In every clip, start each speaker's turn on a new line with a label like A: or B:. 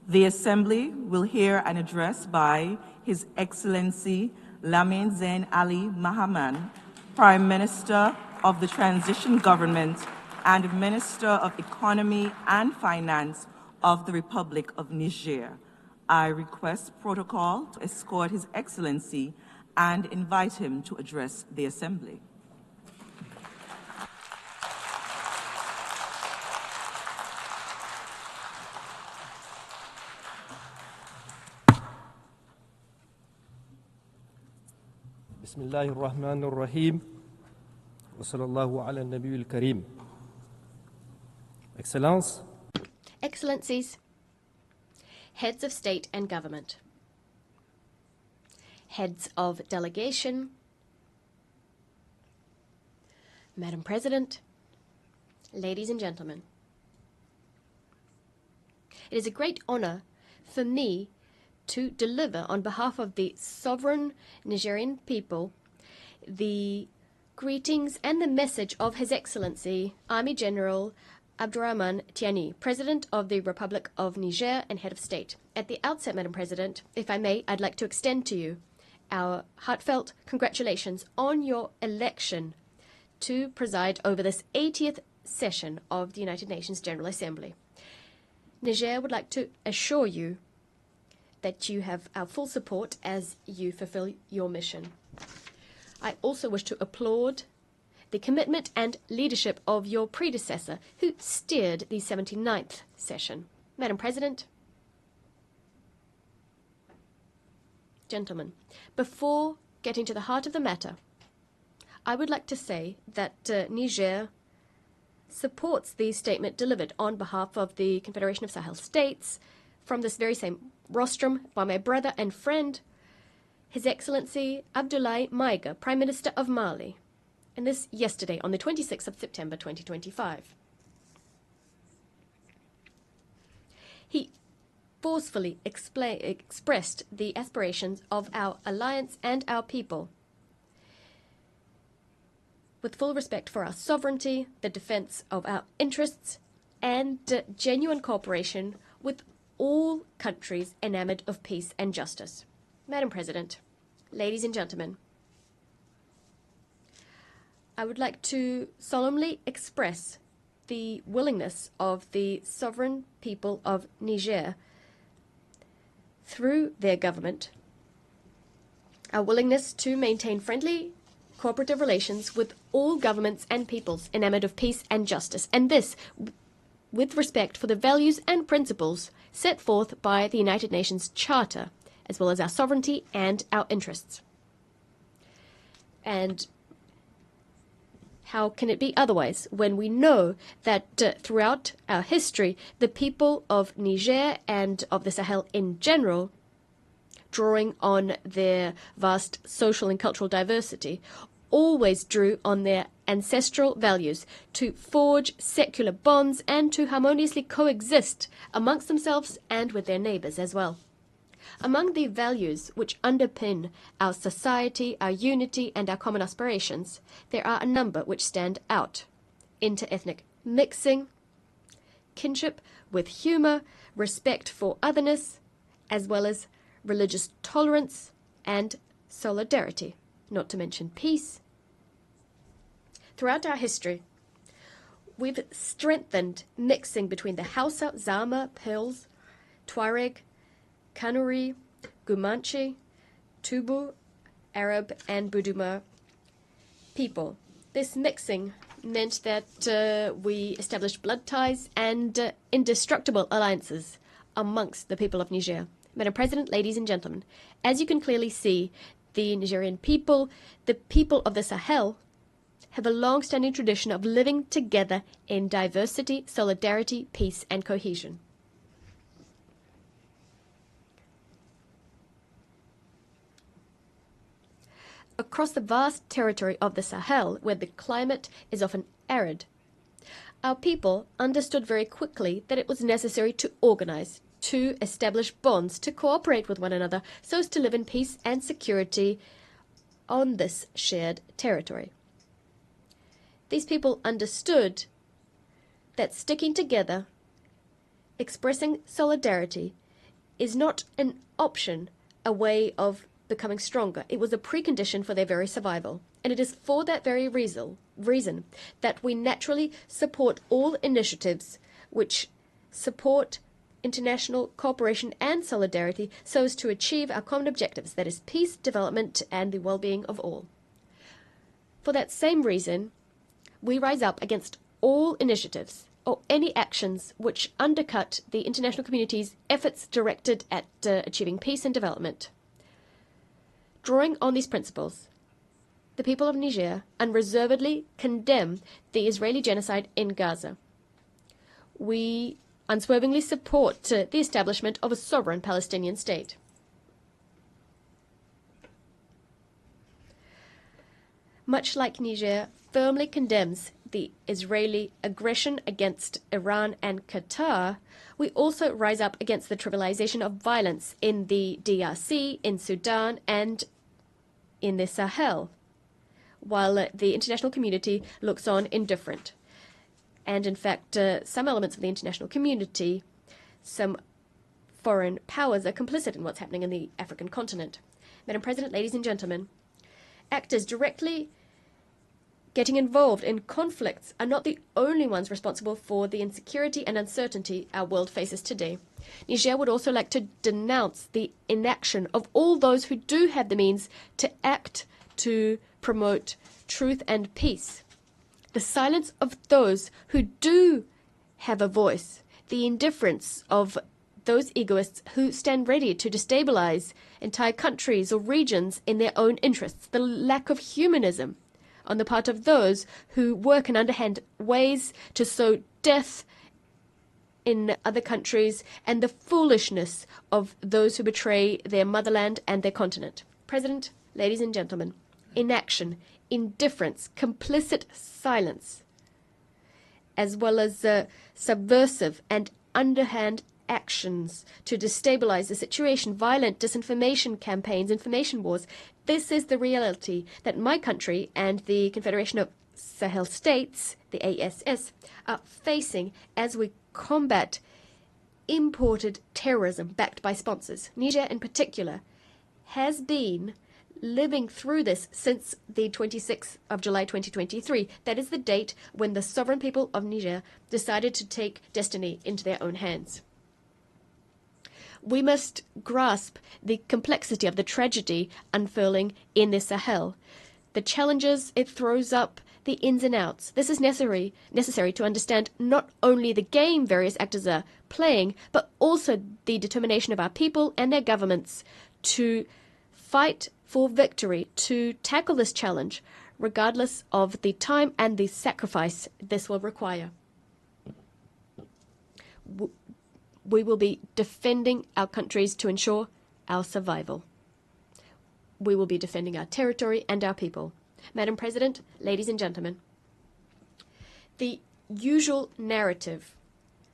A: The Assembly will hear an address by His Excellency Lamine Zeine Ali Mahaman, Prime Minister of the Transition Government and Minister of Economy and Finance of the Republic of Niger. I request protocol to escort His Excellency and invite him to address the Assembly.
B: بسم الله الرحمن الرحيم وصلى الله على النبي الكريم. Excellences,
C: Excellencies, Heads of State and Government, Heads of Delegation, Madam President, ladies and gentlemen. It is a great honor for me to deliver on behalf of the sovereign Nigerian people the greetings and the message of His Excellency Army General Abdurrahman Tiani, President of the Republic of Niger and Head of State. At the outset, Madam President, if I may, I'd like to extend to you our heartfelt congratulations on your election to preside over this 80th session of the United Nations General Assembly. Niger would like to assure you that you have our full support as you fulfill your mission. I also wish to applaud the commitment and leadership of your predecessor who steered the 79th session. Madam President, gentlemen, before getting to the heart of the matter, I would like to say that Niger supports the statement delivered on behalf of the Confederation of Sahel States from this very same rostrum by my brother and friend, His Excellency Abdoulaye Maïga, Prime Minister of Mali, and this yesterday on the 26th of September 2025. He forcefully expressed the aspirations of our alliance and our people, with full respect for our sovereignty, the defense of our interests, and genuine cooperation with all countries enamored of peace and justice. Madam President, ladies and gentlemen, I would like to solemnly express the willingness of the sovereign people of Niger through their government, our willingness to maintain friendly, cooperative relations with all governments and peoples enamored of peace and justice, and this with respect for the values and principles set forth by the United Nations Charter, as well as our sovereignty and our interests. And how can it be otherwise when we know that throughout our history, the people of Niger and of the Sahel in general, drawing on their vast social and cultural diversity, always drew on their ancestral values to forge secular bonds and to harmoniously coexist amongst themselves and with their neighbors as well. Among the values which underpin our society, our unity, and our common aspirations, there are a number which stand out: inter-ethnic mixing, kinship with humor, respect for otherness, as well as religious tolerance and solidarity, not to mention peace. Throughout our history, we've strengthened mixing between the Hausa, Zama, Pearls, Tuareg, Kanuri, Gumanche, Tubu, Arab, and Buduma people. This mixing meant that we established blood ties and indestructible alliances amongst the people of Niger. Madam President, ladies and gentlemen, as you can clearly see, the Nigerian people, the people of the Sahel, have a long-standing tradition of living together in diversity, solidarity, peace, and cohesion. Across the vast territory of the Sahel, where the climate is often arid, our people understood very quickly that it was necessary to organize, to establish bonds, to cooperate with one another, so as to live in peace and security on this shared territory. These people understood that sticking together, expressing solidarity, is not an option, a way of becoming stronger. It was a precondition for their very survival. And it is for that very reason that we naturally support all initiatives which support international cooperation and solidarity so as to achieve our common objectives, that is peace, development, and the well-being of all. For that same reason, we rise up against all initiatives or any actions which undercut the international community's efforts directed at achieving peace and development. Drawing on these principles, the people of Niger unreservedly condemn the Israeli genocide in Gaza. We unswervingly support the establishment of a sovereign Palestinian state. Much like Niger firmly condemns the Israeli aggression against Iran and Qatar, we also rise up against the trivialization of violence in the DRC, in Sudan, and in the Sahel, while the international community looks on indifferent. And in fact, some elements of the international community, some foreign powers are complicit in what's happening in the African continent. Madam President, ladies and gentlemen, actors directly getting involved in conflicts are not the only ones responsible for the insecurity and uncertainty our world faces today. Niger would also like to denounce the inaction of all those who do have the means to act to promote truth and peace. The silence of those who do have a voice, the indifference of those egoists who stand ready to destabilize entire countries or regions in their own interests, the lack of humanism on the part of those who work in underhand ways to sow death in other countries, and the foolishness of those who betray their motherland and their continent. President, ladies and gentlemen, inaction, indifference, complicit silence, as well as subversive and underhand actions to destabilize the situation, violent disinformation campaigns, information wars. This is the reality that my country and the Confederation of Sahel States, the ASS, are facing as we combat imported terrorism backed by sponsors. Niger, in particular, has been living through this since the 26th of July 2023. That is the date when the sovereign people of Niger decided to take destiny into their own hands. We must grasp the complexity of the tragedy unfurling in the Sahel, the challenges it throws up, the ins and outs. This is necessary to understand not only the game various actors are playing, but also the determination of our people and their governments to fight for victory, to tackle this challenge, regardless of the time and the sacrifice this will require. We will be defending our countries to ensure our survival. We will be defending our territory and our people. Madam President, ladies and gentlemen, the usual narrative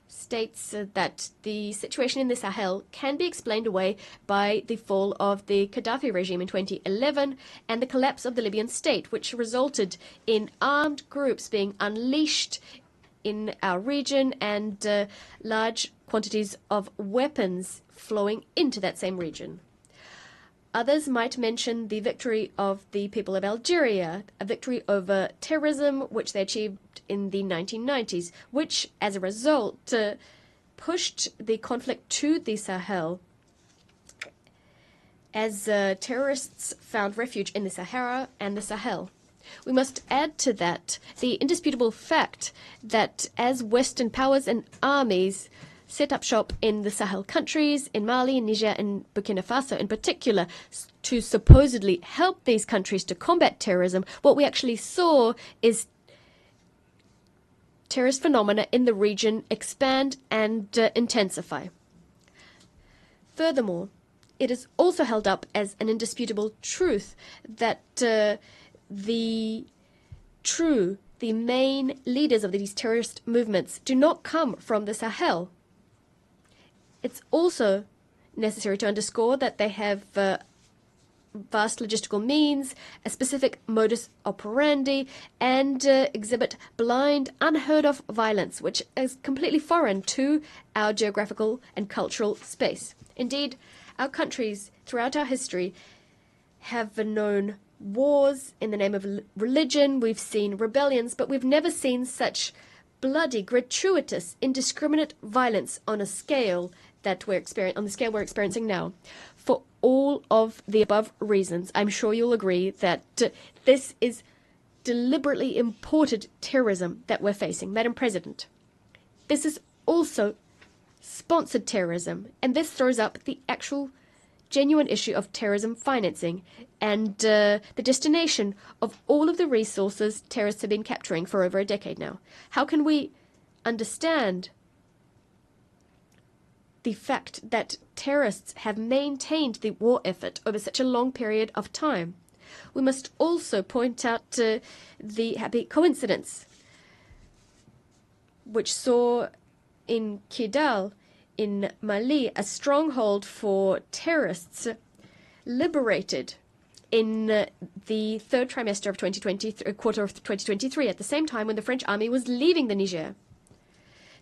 C: states that the situation in the Sahel can be explained away by the fall of the Gaddafi regime in 2011 and the collapse of the Libyan state, which resulted in armed groups being unleashed in our region and large quantities of weapons flowing into that same region. Others might mention the victory of the people of Algeria, a victory over terrorism which they achieved in the 1990s, which, as a result, pushed the conflict to the Sahel as terrorists found refuge in the Sahara and the Sahel. We must add to that the indisputable fact that as Western powers and armies set up shop in the Sahel countries, in Mali, in Niger, and Burkina Faso in particular, to supposedly help these countries to combat terrorism, what we actually saw is terrorist phenomena in the region expand and intensify. Furthermore, it is also held up as an indisputable truth that the main leaders of these terrorist movements do not come from the Sahel. It's also necessary to underscore that they have vast logistical means, a specific modus operandi, and exhibit blind, unheard-of violence, which is completely foreign to our geographical and cultural space. Indeed, our countries, throughout our history, have known wars in the name of religion, we've seen rebellions, but we've never seen such bloody, gratuitous, indiscriminate violence on a scale that we're experiencing now. For all of the above reasons, I'm sure you'll agree that this is deliberately imported terrorism that we're facing. Madam President, this is also sponsored terrorism, and this throws up the actual genuine issue of terrorism financing and the destination of all of the resources terrorists have been capturing for over a decade now. How can we understand the fact that terrorists have maintained the war effort over such a long period of time? We must also point out the happy coincidence which saw in Kidal, in Mali, a stronghold for terrorists liberated in the third trimester of 2023, quarter of 2023, at the same time when the French army was leaving the Niger.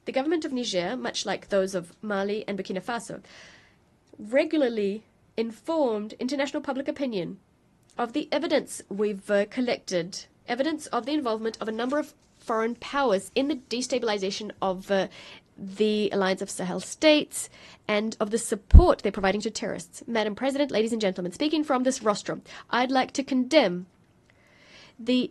C: The government of Niger, much like those of Mali and Burkina Faso, regularly informed international public opinion of the evidence we've collected, evidence of the involvement of a number of foreign powers in the destabilization of the Alliance of Sahel States and of the support they're providing to terrorists. Madam President, ladies and gentlemen, speaking from this rostrum, I'd like to condemn the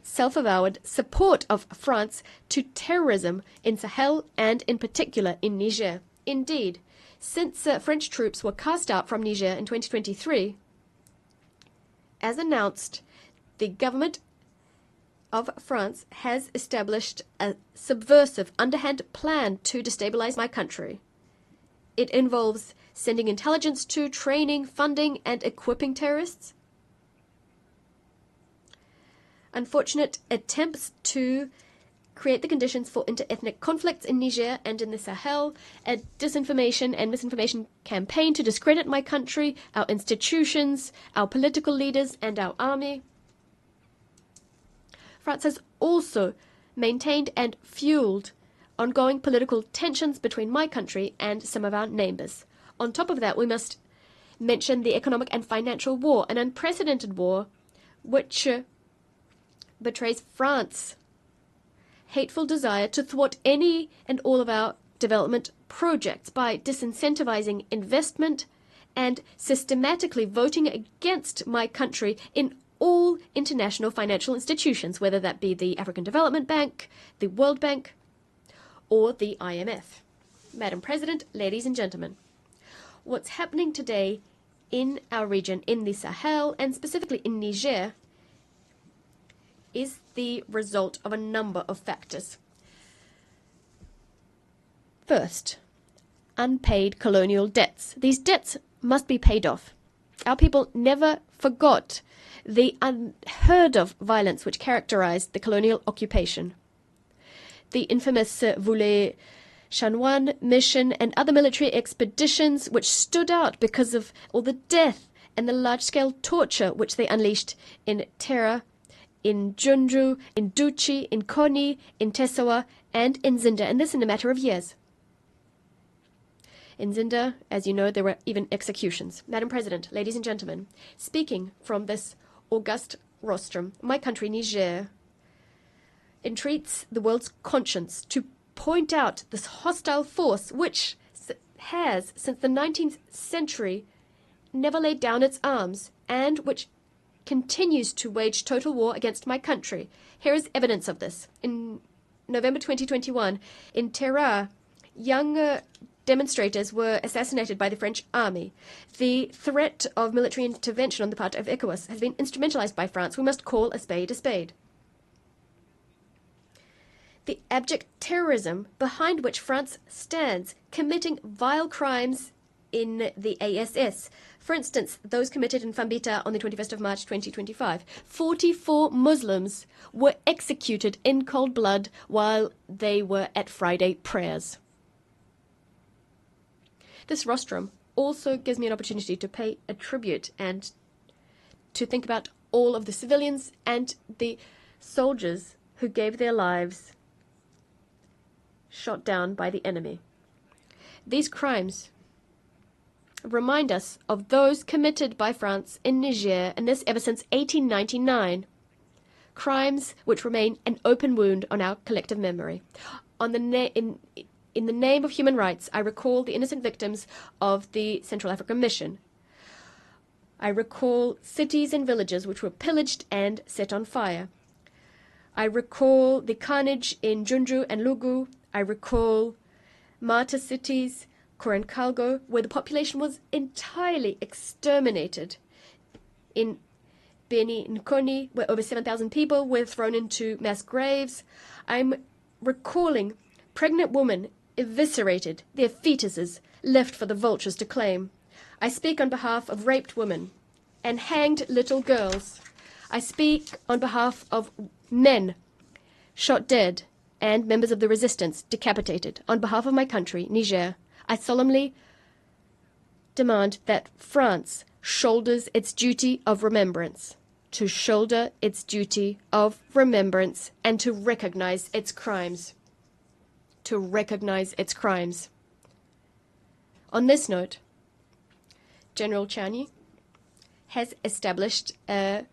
C: self-avowed support of France to terrorism in Sahel and in particular in Niger. Indeed, since French troops were cast out from Niger in 2023, as announced, the government of France has established a subversive, underhand plan to destabilize my country. It involves sending intelligence to, training, funding, and equipping terrorists. Unfortunate attempts to create the conditions for inter-ethnic conflicts in Niger and in the Sahel, a disinformation and misinformation campaign to discredit my country, our institutions, our political leaders, and our army. France has also maintained and fueled ongoing political tensions between my country and some of our neighbors. On top of that, we must mention the economic and financial war, an unprecedented war which betrays France's hateful desire to thwart any and all of our development projects by disincentivizing investment and systematically voting against my country in all international financial institutions, whether that be the African Development Bank, the World Bank, or the IMF. Madam President, ladies and gentlemen, what's happening today in our region, in the Sahel, and specifically in Niger, is the result of a number of factors. First, unpaid colonial debts. These debts must be paid off. Our people never forgot the unheard-of violence which characterized the colonial occupation. The infamous Voulez Chanoine mission and other military expeditions which stood out because of all the death and the large-scale torture which they unleashed in Terra, in Junju, in Duchi, in Koni, in Tessawa, and in Zinda, and this in a matter of years. In Zinda, as you know, there were even executions. Madam President, ladies and gentlemen, speaking from this august rostrum, my country, Niger, entreats the world's conscience to point out this hostile force which has, since the 19th century, never laid down its arms and which continues to wage total war against my country. Here is evidence of this. In November 2021, in Terra, young demonstrators were assassinated by the French army. The threat of military intervention on the part of ECOWAS has been instrumentalized by France. We must call a spade a spade. The abject terrorism behind which France stands, committing vile crimes in the ASS. For instance, those committed in Fambita on the 21st of March 2025. 44 Muslims were executed in cold blood while they were at Friday prayers. This rostrum also gives me an opportunity to pay a tribute and to think about all of the civilians and the soldiers who gave their lives shot down by the enemy. These crimes remind us of those committed by France in Niger, and this ever since 1899. Crimes which remain an open wound on our collective memory. In the name of human rights, I recall the innocent victims of the Central African Mission. I recall cities and villages which were pillaged and set on fire. I recall the carnage in Junju and Lugu. I recall martyr cities, Korenkalgo, where the population was entirely exterminated. In Beni Nkoni, where over 7,000 people were thrown into mass graves. I'm recalling pregnant women eviscerated, their fetuses left for the vultures to claim. I speak on behalf of raped women and hanged little girls. I speak on behalf of men shot dead and members of the resistance decapitated. On behalf of my country, Niger, I solemnly demand that France shoulders its duty of remembrance, to shoulder its duty of remembrance and to recognize its crimes. To recognize its crimes. On this note, General Chani has established a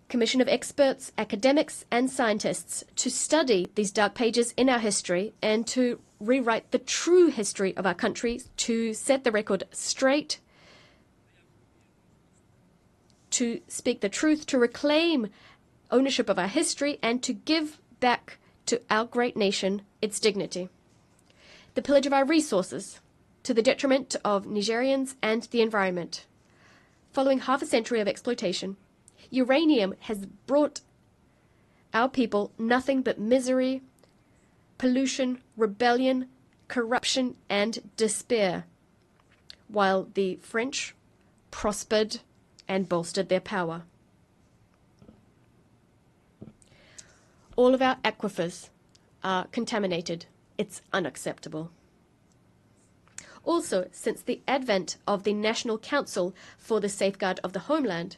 C: commission of experts, academics, and scientists to study these dark pages in our history and to rewrite the true history of our country, to set the record straight, to speak the truth, to reclaim ownership of our history, and to give back to our great nation its dignity. The pillage of our resources, to the detriment of Nigerians and the environment. Following half a century of exploitation, uranium has brought our people nothing but misery, pollution, rebellion, corruption, and despair, while the French prospered and bolstered their power. All of our aquifers are contaminated. It's unacceptable. Also, since the advent of the National Council for the Safeguard of the Homeland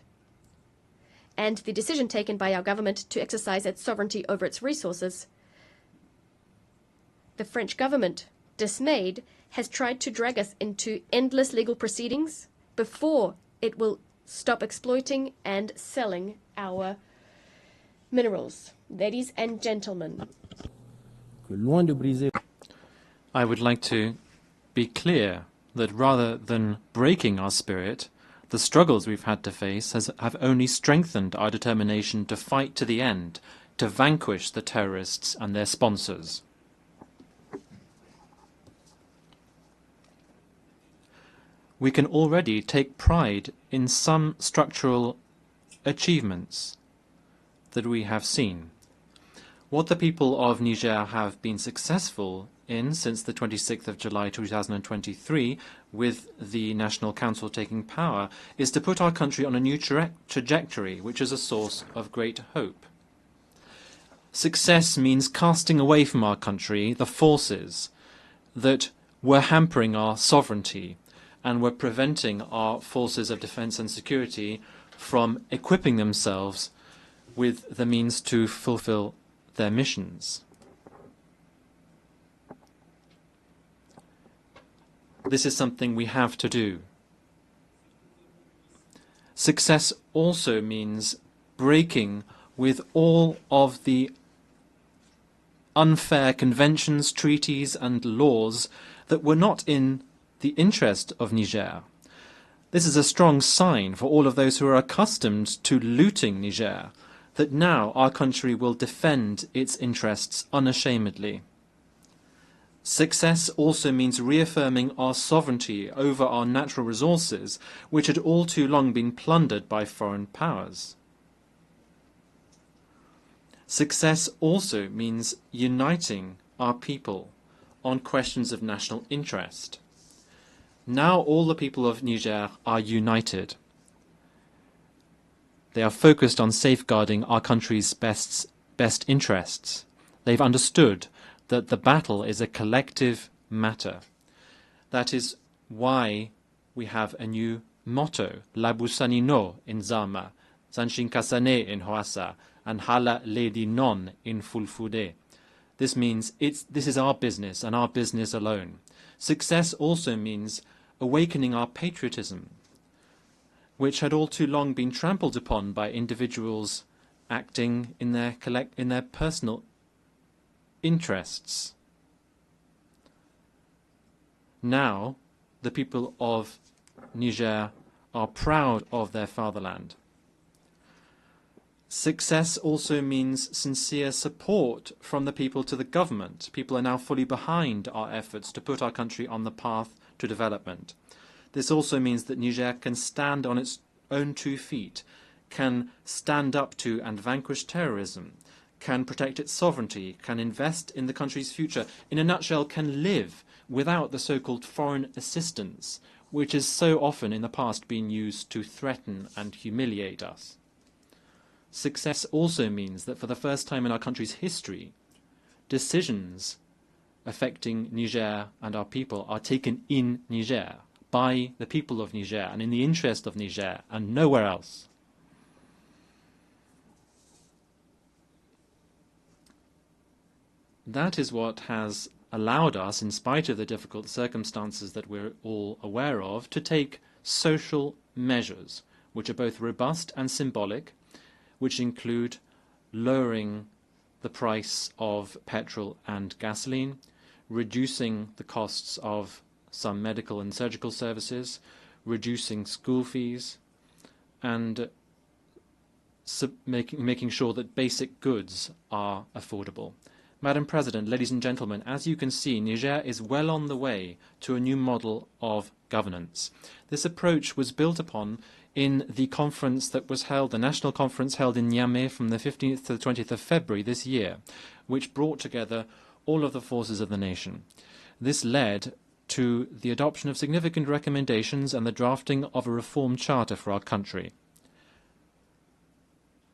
C: and the decision taken by our government to exercise its sovereignty over its resources, the French government, dismayed, has tried to drag us into endless legal proceedings before it will stop exploiting and selling our minerals. Ladies and gentlemen,
D: I would like to be clear that rather than breaking our spirit, the struggles we've had to face have only strengthened our determination to fight to the end, to vanquish the terrorists and their sponsors. We can already take pride in some structural achievements that we have seen. What the people of Niger have been successful in since the 26th of July 2023, with the National Council taking power, is to put our country on a new trajectory, which is a source of great hope. Success means casting away from our country the forces that were hampering our sovereignty and were preventing our forces of defence and security from equipping themselves with the means to fulfil their missions. This is something we have to do. Success also means breaking with all of the unfair conventions, treaties, and laws that were not in the interest of Niger. This is a strong sign for all of those who are accustomed to looting Niger, that now our country will defend its interests unashamedly. Success also means reaffirming our sovereignty over our natural resources, which had all too long been plundered by foreign powers. Success also means uniting our people on questions of national interest. Now all the people of Niger are united. They are focused on safeguarding our country's best interests. They've understood that the battle is a collective matter. That is why we have a new motto, Labusani no in Zama, Zanshin Kasane in Hoasa, and Hala Ledi Non in Fulfude. This means this is our business and our business alone. Success also means awakening our patriotism, which had all too long been trampled upon by individuals acting in their personal interests. Now, the people of Niger are proud of their fatherland. Success also means sincere support from the people to the government. People are now fully behind our efforts to put our country on the path to development. This also means that Niger can stand on its own 2 feet, can stand up to and vanquish terrorism, can protect its sovereignty, can invest in the country's future, in a nutshell, can live without the so-called foreign assistance, which has so often in the past been used to threaten and humiliate us. Success also means that for the first time in our country's history, decisions affecting Niger and our people are taken in Niger, by the people of Niger, and in the interest of Niger, and nowhere else. That is what has allowed us, in spite of the difficult circumstances that we're all aware of, to take social measures, which are both robust and symbolic, which include lowering the price of petrol and gasoline, reducing the costs of some medical and surgical services, reducing school fees, and making sure that basic goods are affordable. Madam President, ladies and gentlemen, as you can see, Niger is well on the way to a new model of governance. This approach was built upon in the conference that was held, the national conference held in Niamey from the 15th to the 20th of February this year, which brought together all of the forces of the nation. This led to the adoption of significant recommendations and the drafting of a reform charter for our country.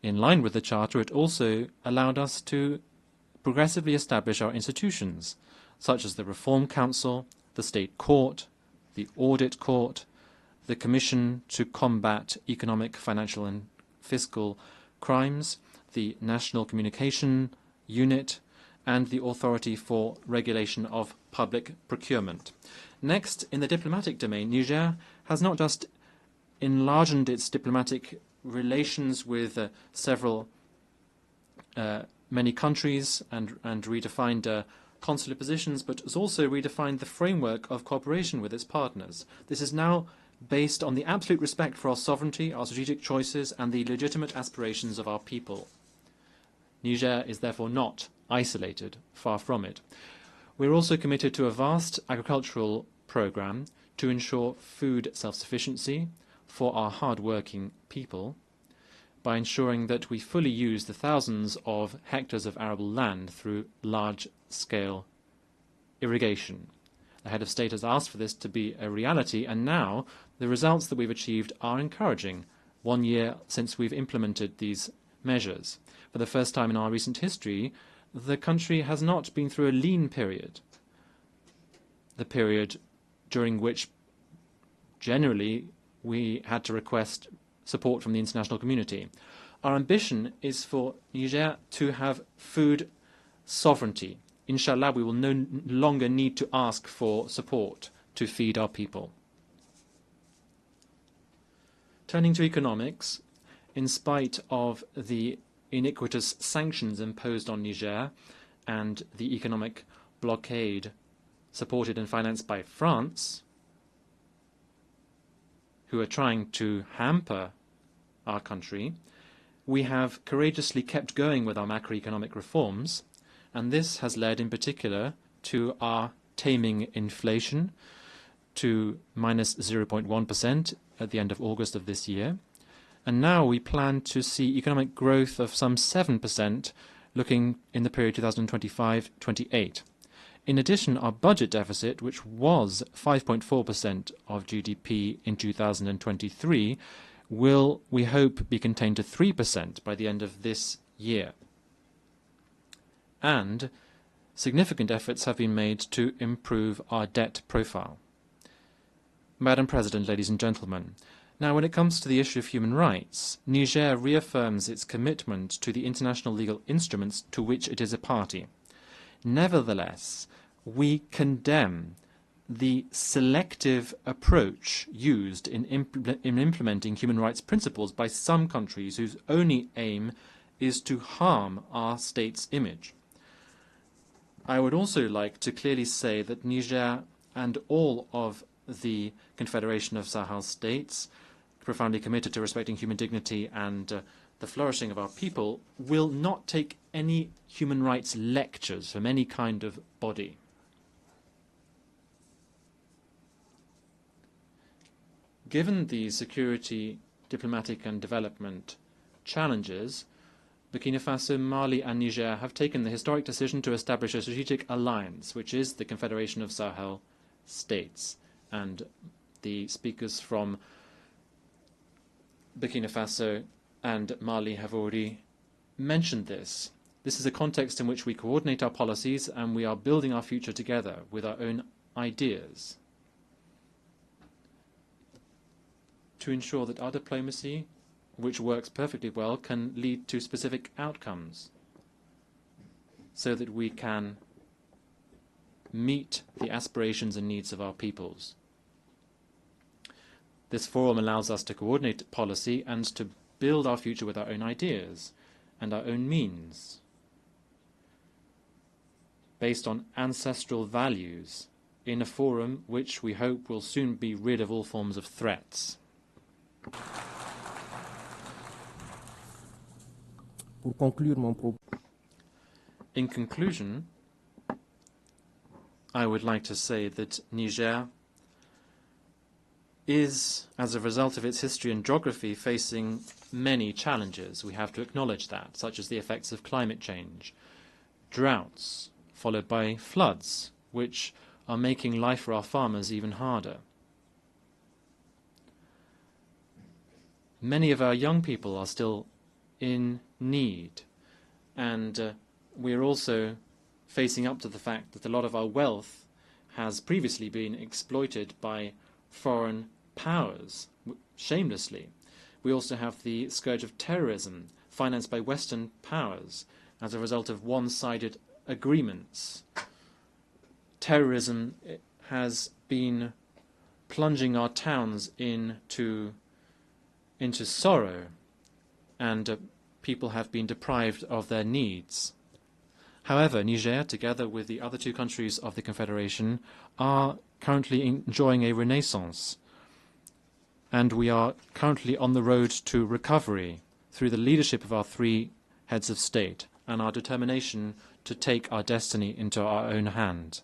D: In line with the charter, it also allowed us to progressively establish our institutions, such as the Reform Council, the State Court, the Audit Court, the Commission to Combat Economic, Financial and Fiscal Crimes, the National Communication Unit, and the Authority for Regulation of Public Procurement. Next, in the diplomatic domain, Niger has not just enlarged its diplomatic relations with many countries and redefined consular positions, but has also redefined the framework of cooperation with its partners. This is now based on the absolute respect for our sovereignty, our strategic choices, and the legitimate aspirations of our people. Niger is therefore not isolated, far from it. We're also committed to a vast agricultural program to ensure food self-sufficiency for our hard-working people, by ensuring that we fully use the thousands of hectares of arable land through large-scale irrigation. The head of state has asked for this to be a reality, and now the results that we've achieved are encouraging, 1 year since we've implemented these measures. For the first time in our recent history, the country has not been through a lean period, the period during which generally we had to request support from the international community. Our ambition is for Niger to have food sovereignty. Inshallah, we will no longer need to ask for support to feed our people. Turning to economics, in spite of the iniquitous sanctions imposed on Niger and the economic blockade supported and financed by France, who are trying to hamper our country, we have courageously kept going with our macroeconomic reforms, and this has led in particular to our taming inflation to minus 0.1% at the end of August of this year. And now we plan to see economic growth of some 7% looking in the period 2025-28. In addition, our budget deficit, which was 5.4% of GDP in 2023, will, we hope, be contained to 3% by the end of this year. And significant efforts have been made to improve our debt profile. Madam President, ladies and gentlemen, now when it comes to the issue of human rights, Niger reaffirms its commitment to the international legal instruments to which it is a party. Nevertheless, we condemn the selective approach used in implementing human rights principles by some countries whose only aim is to harm our state's image. I would also like to clearly say that Niger and all of the Confederation of Sahel states, profoundly committed to respecting human dignity and the flourishing of our people, will not take any human rights lectures from any kind of body. Given the security, diplomatic and development challenges, Burkina Faso, Mali and Niger have taken the historic decision to establish a strategic alliance, which is the Confederation of Sahel states. And the speakers from Burkina Faso and Mali have already mentioned this. This is a context in which we coordinate our policies and we are building our future together with our own ideas to ensure that our diplomacy, which works perfectly well, can lead to specific outcomes so that we can meet the aspirations and needs of our peoples. This forum allows us to coordinate policy and to build our future with our own ideas and our own means, based on ancestral values, in a forum which we hope will soon be rid of all forms of threats. In conclusion, I would like to say that Niger is, as a result of its history and geography, facing many challenges. We have to acknowledge that, such as the effects of climate change, droughts, followed by floods, which are making life for our farmers even harder. Many of our young people are still in need, and we are also facing up to the fact that a lot of our wealth has previously been exploited by foreign powers, shamelessly. We also have the scourge of terrorism, financed by Western powers as a result of one-sided agreements. Terrorism has been plunging our towns into sorrow, and people have been deprived of their needs. However, Niger, together with the other two countries of the Confederation, are currently enjoying a renaissance, and we are currently on the road to recovery through the leadership of our three heads of state and our determination to take our destiny into our own hand.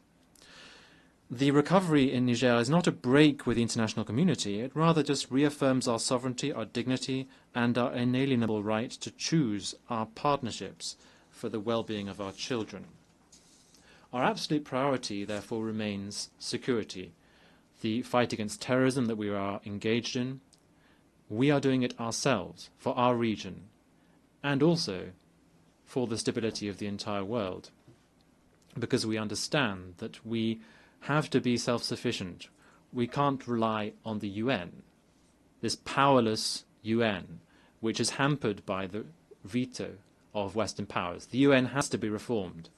D: The recovery in Niger is not a break with the international community. It rather just reaffirms our sovereignty, our dignity, and our inalienable right to choose our partnerships for the well-being of our children. Our absolute priority, therefore, remains security. The fight against terrorism that we are engaged in, we are doing it ourselves, for our region, and also for the stability of the entire world, because we understand that we have to be self-sufficient. We can't rely on the UN, this powerless UN, which is hampered by the veto of Western powers. The UN has to be reformed.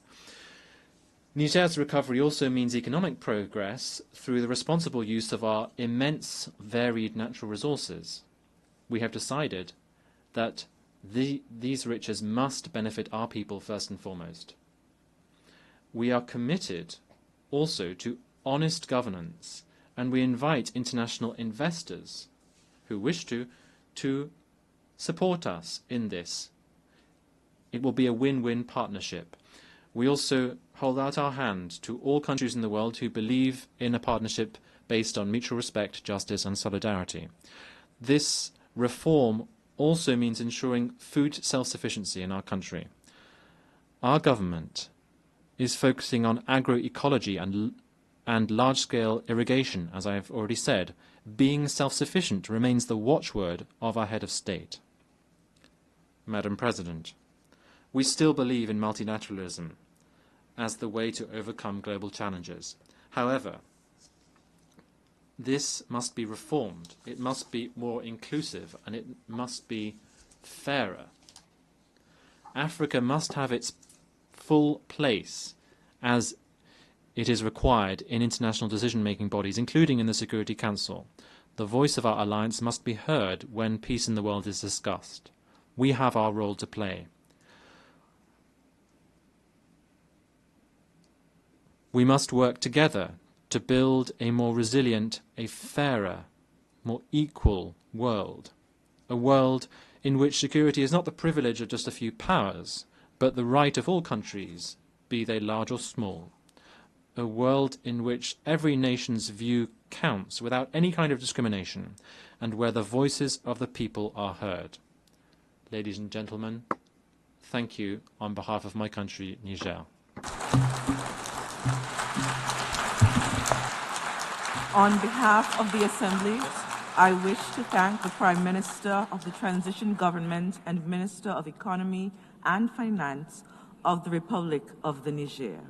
D: Niger's recovery also means economic progress through the responsible use of our immense varied natural resources. We have decided that these riches must benefit our people first and foremost. We are committed also to honest governance, and we invite international investors who wish to support us in this. It will be a win-win partnership. We also hold out our hand to all countries in the world who believe in a partnership based on mutual respect, justice and solidarity. This reform also means ensuring food self-sufficiency in our country. Our government is focusing on agroecology and large-scale irrigation, as I have already said. Being self-sufficient remains the watchword of our head of state. Madam President, we still believe in multilateralism as the way to overcome global challenges. However, this must be reformed. It must be more inclusive, and it must be fairer. Africa must have its full place as it is required in international decision-making bodies, including in the Security Council. The voice of our alliance must be heard when peace in the world is discussed. We have our role to play. We must work together to build a more resilient, a fairer, more equal world. A world in which security is not the privilege of just a few powers, but the right of all countries, be they large or small. A world in which every nation's view counts without any kind of discrimination, and where the voices of the people are heard. Ladies and gentlemen, thank you on behalf of my country, Niger.
A: On behalf of the Assembly, I wish to thank the Prime Minister of the Transition Government and Minister of Economy and Finance of the Republic of the Niger.